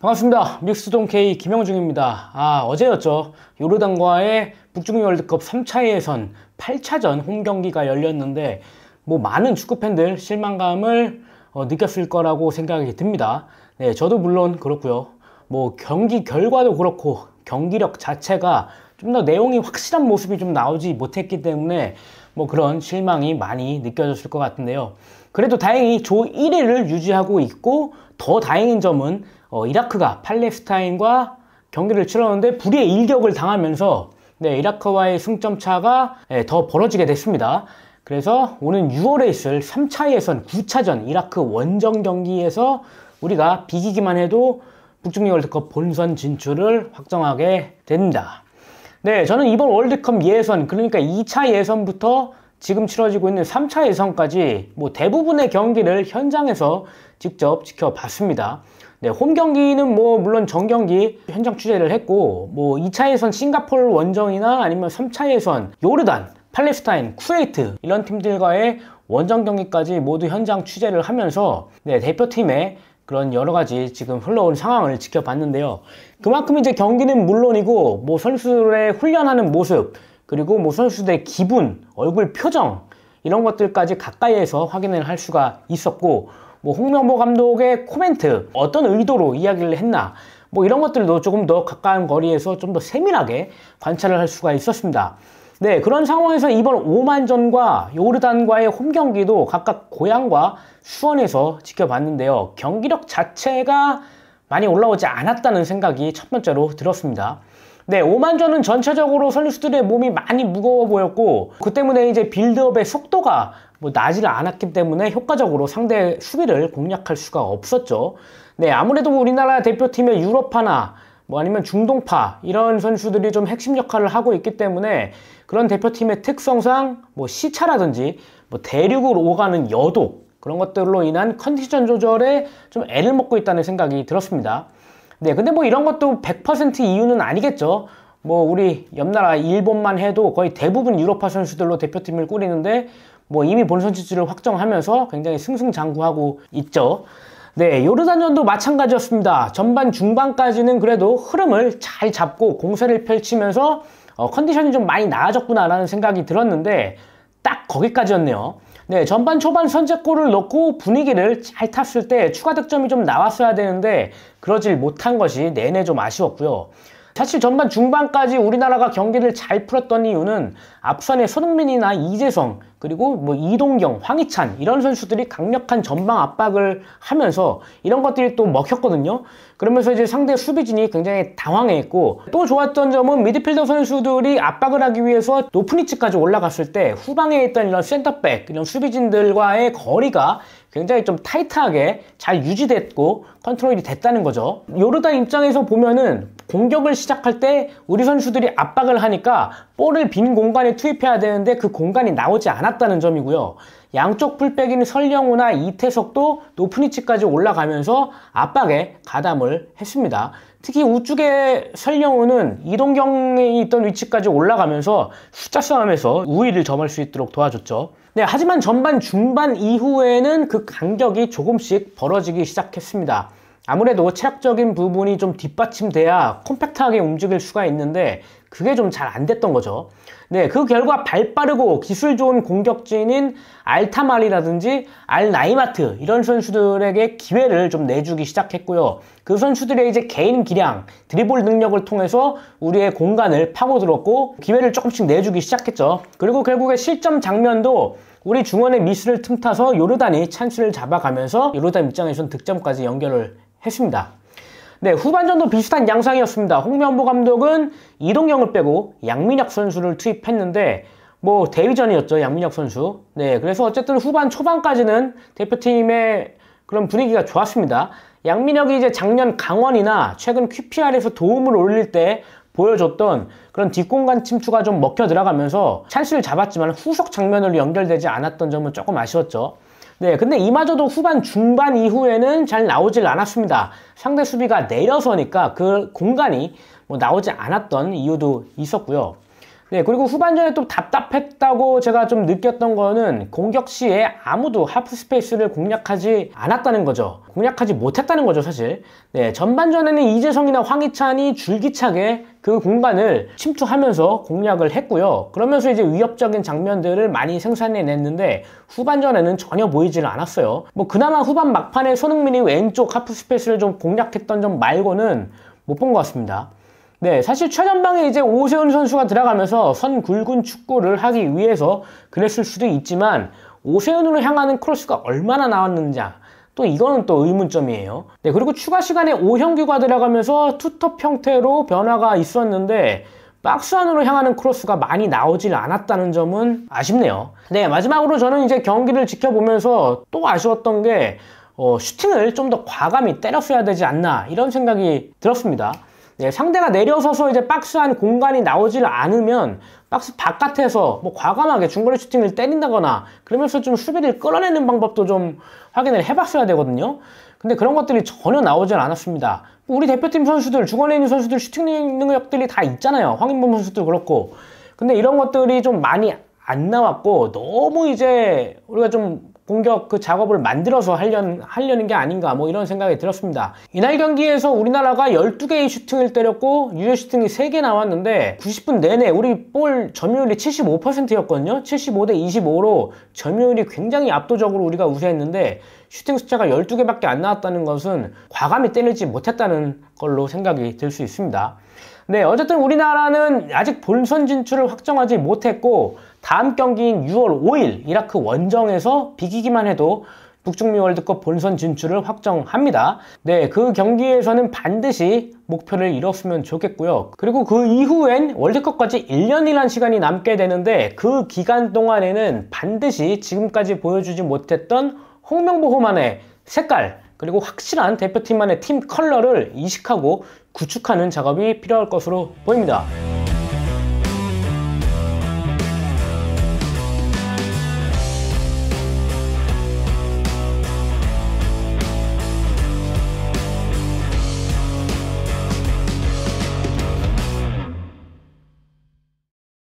반갑습니다. 믹스동 K 김영중입니다. 어제였죠. 요르단과의 북중미 월드컵 3차 예선 8차전 홈경기가 열렸는데 많은 축구팬들 실망감을 느꼈을 거라고 생각이 듭니다. 네, 저도 물론 그렇고요. 경기 결과도 그렇고 경기력 자체가 좀 더 내용이 확실한 모습이 좀 나오지 못했기 때문에 그런 실망이 많이 느껴졌을 것 같은데요. 그래도 다행히 조 1위를 유지하고 있고, 더 다행인 점은 이라크가 팔레스타인과 경기를 치렀는데 불의의 일격을 당하면서 이라크와의 승점 차가 더 벌어지게 됐습니다. 그래서 오는 6월에 있을 3차 예선 9차전 이라크 원정 경기에서 우리가 비기기만 해도 북중미 월드컵 본선 진출을 확정하게 됩니다. 네, 저는 이번 월드컵 예선, 그러니까 2차 예선부터 지금 치러지고 있는 3차 예선까지 대부분의 경기를 현장에서 직접 지켜봤습니다. 네, 홈 경기는 물론 정경기 현장 취재를 했고, 2차 예선 싱가포르 원정이나 아니면 3차 예선 요르단, 팔레스타인, 쿠웨이트 이런 팀들과의 원정 경기까지 모두 현장 취재를 하면서 대표팀의 그런 여러 가지 지금 흘러온 상황을 지켜봤는데요. 그만큼 이제 경기는 물론이고 선수들의 훈련하는 모습, 그리고 선수들의 기분, 얼굴 표정 이런 것들까지 가까이에서 확인을 할 수가 있었고, 홍명보 감독의 코멘트, 어떤 의도로 이야기를 했나, 이런 것들도 조금 더 가까운 거리에서 좀 더 세밀하게 관찰을 할 수가 있었습니다. 네, 그런 상황에서 이번 오만전과 요르단과의 홈 경기도 각각 고향과 수원에서 지켜봤는데요. 경기력 자체가 많이 올라오지 않았다는 생각이 첫 번째로 들었습니다. 네, 오만전은 전체적으로 선수들의 몸이 많이 무거워 보였고, 그 때문에 이제 빌드업의 속도가 나지를 않았기 때문에 효과적으로 상대 수비를 공략할 수가 없었죠. 네, 아무래도 우리나라 대표팀의 유럽파나 아니면 중동파 이런 선수들이 좀 핵심 역할을 하고 있기 때문에 그런 대표팀의 특성상 시차라든지 대륙으로 오가는 여도, 그런 것들로 인한 컨디션 조절에 좀 애를 먹고 있다는 생각이 들었습니다. 네, 근데 이런 것도 100% 이유는 아니겠죠. 우리 옆나라 일본만 해도 거의 대부분 유럽파 선수들로 대표팀을 꾸리는데 이미 본선 진출을 확정하면서 굉장히 승승장구하고 있죠. 네, 요르단전도 마찬가지였습니다. 전반 중반까지는 그래도 흐름을 잘 잡고 공세를 펼치면서 컨디션이 좀 많이 나아졌구나라는 생각이 들었는데 딱 거기까지였네요. 네, 전반 초반 선제골을 넣고 분위기를 잘 탔을 때 추가 득점이 좀 나왔어야 되는데 그러질 못한 것이 내내 좀 아쉬웠고요. 사실 전반 중반까지 우리나라가 경기를 잘 풀었던 이유는 앞선의 손흥민이나 이재성, 그리고 이동경, 황희찬 이런 선수들이 강력한 전방 압박을 하면서 이런 것들이 또 먹혔거든요. 그러면서 이제 상대 수비진이 굉장히 당황했고, 또 좋았던 점은 미드필더 선수들이 압박을 하기 위해서 높은 위치까지 올라갔을 때 후방에 있던 이런 센터백, 이런 수비진들과의 거리가 굉장히 좀 타이트하게 잘 유지됐고 컨트롤이 됐다는 거죠. 요르단 입장에서 보면은 공격을 시작할 때 우리 선수들이 압박을 하니까 볼을 빈 공간에 투입해야 되는데 그 공간이 나오지 않았다는 점이고요. 양쪽 풀백인 설령우나 이태석도 높은 위치까지 올라가면서 압박에 가담을 했습니다. 특히 우측의 설령우는 이동경이 있던 위치까지 올라가면서 숫자 싸움에서 우위를 점할 수 있도록 도와줬죠. 네, 하지만 전반 중반 이후에는 그 간격이 조금씩 벌어지기 시작했습니다. 아무래도 체력적인 부분이 좀 뒷받침돼야 콤팩트하게 움직일 수가 있는데 그게 좀 잘 안 됐던 거죠. 네, 그 결과 발 빠르고 기술 좋은 공격진인 알타말이라든지 알나이마트 이런 선수들에게 기회를 좀 내주기 시작했고요. 그 선수들의 이제 개인 기량, 드리블 능력을 통해서 우리의 공간을 파고들었고 기회를 조금씩 내주기 시작했죠. 그리고 결국에 실점 장면도 우리 중원의 미스를 틈타서 요르단이 찬스를 잡아가면서 요르단 입장에서는 득점까지 연결을 했습니다. 네, 후반전도 비슷한 양상이었습니다. 홍명보 감독은 이동경을 빼고 양민혁 선수를 투입했는데 대위전이었죠, 양민혁 선수. 네, 그래서 어쨌든 후반 초반까지는 대표팀의 그런 분위기가 좋았습니다. 양민혁이 이제 작년 강원이나 최근 QPR에서 도움을 올릴 때 보여줬던 그런 뒷공간 침투가 좀 먹혀 들어가면서 찬스를 잡았지만 후속 장면으로 연결되지 않았던 점은 조금 아쉬웠죠. 네, 근데 이마저도 후반 중반 이후에는 잘 나오질 않았습니다. 상대 수비가 내려서니까 그 공간이 나오지 않았던 이유도 있었고요. 네, 그리고 후반전에 또 답답했다고 제가 좀 느꼈던 거는 공격 시에 아무도 하프 스페이스를 공략하지 않았다는 거죠. 공략하지 못했다는 거죠, 사실. 네, 전반전에는 이재성이나 황희찬이 줄기차게 그 공간을 침투하면서 공략을 했고요. 그러면서 이제 위협적인 장면들을 많이 생산해냈는데 후반전에는 전혀 보이지를 않았어요. 뭐 그나마 후반 막판에 손흥민이 왼쪽 하프 스페이스를 좀 공략했던 점 말고는 못 본 것 같습니다. 네, 사실 최전방에 이제 오세훈 선수가 들어가면서 선 굵은 축구를 하기 위해서 그랬을 수도 있지만 오세훈으로 향하는 크로스가 얼마나 나왔는지 또 이거는 또 의문점이에요. 네, 그리고 추가 시간에 오형규가 들어가면서 투톱 형태로 변화가 있었는데 박스 안으로 향하는 크로스가 많이 나오질 않았다는 점은 아쉽네요. 네, 마지막으로 저는 이제 경기를 지켜보면서 또 아쉬웠던 게 슈팅을 좀 더 과감히 때렸어야 되지 않나 이런 생각이 들었습니다. 네, 상대가 내려서서 이제 박스 안 공간이 나오질 않으면 박스 바깥에서 뭐 과감하게 중거리 슈팅을 때린다거나 그러면서 좀 수비를 끌어내는 방법도 좀 확인을 해봤어야 되거든요. 근데 그런 것들이 전혀 나오질 않았습니다. 우리 대표팀 선수들, 중원에 있는 선수들 슈팅 능력들이 다 있잖아요. 황인범 선수도 그렇고. 근데 이런 것들이 좀 많이 안 나왔고 너무 이제 우리가 좀 공격 그 작업을 만들어서 하려는 게 아닌가 뭐 이런 생각이 들었습니다. 이날 경기에서 우리나라가 12개의 슈팅을 때렸고 유효 슈팅이 3개 나왔는데 90분 내내 우리 볼 점유율이 75%였거든요. 75대 25로 점유율이 굉장히 압도적으로 우리가 우세했는데 슈팅 숫자가 12개밖에 안 나왔다는 것은 과감히 때리지 못했다는 걸로 생각이 들 수 있습니다. 네, 어쨌든 우리나라는 아직 본선 진출을 확정하지 못했고 다음 경기인 6월 5일 이라크 원정에서 비기기만 해도 북중미 월드컵 본선 진출을 확정합니다. 네, 그 경기에서는 반드시 목표를 이뤘으면 좋겠고요. 그리고 그 이후엔 월드컵까지 1년이라는 시간이 남게 되는데 그 기간 동안에는 반드시 지금까지 보여주지 못했던 홍명보호만의 색깔 그리고 확실한 대표팀만의 팀 컬러를 이식하고 구축하는 작업이 필요할 것으로 보입니다.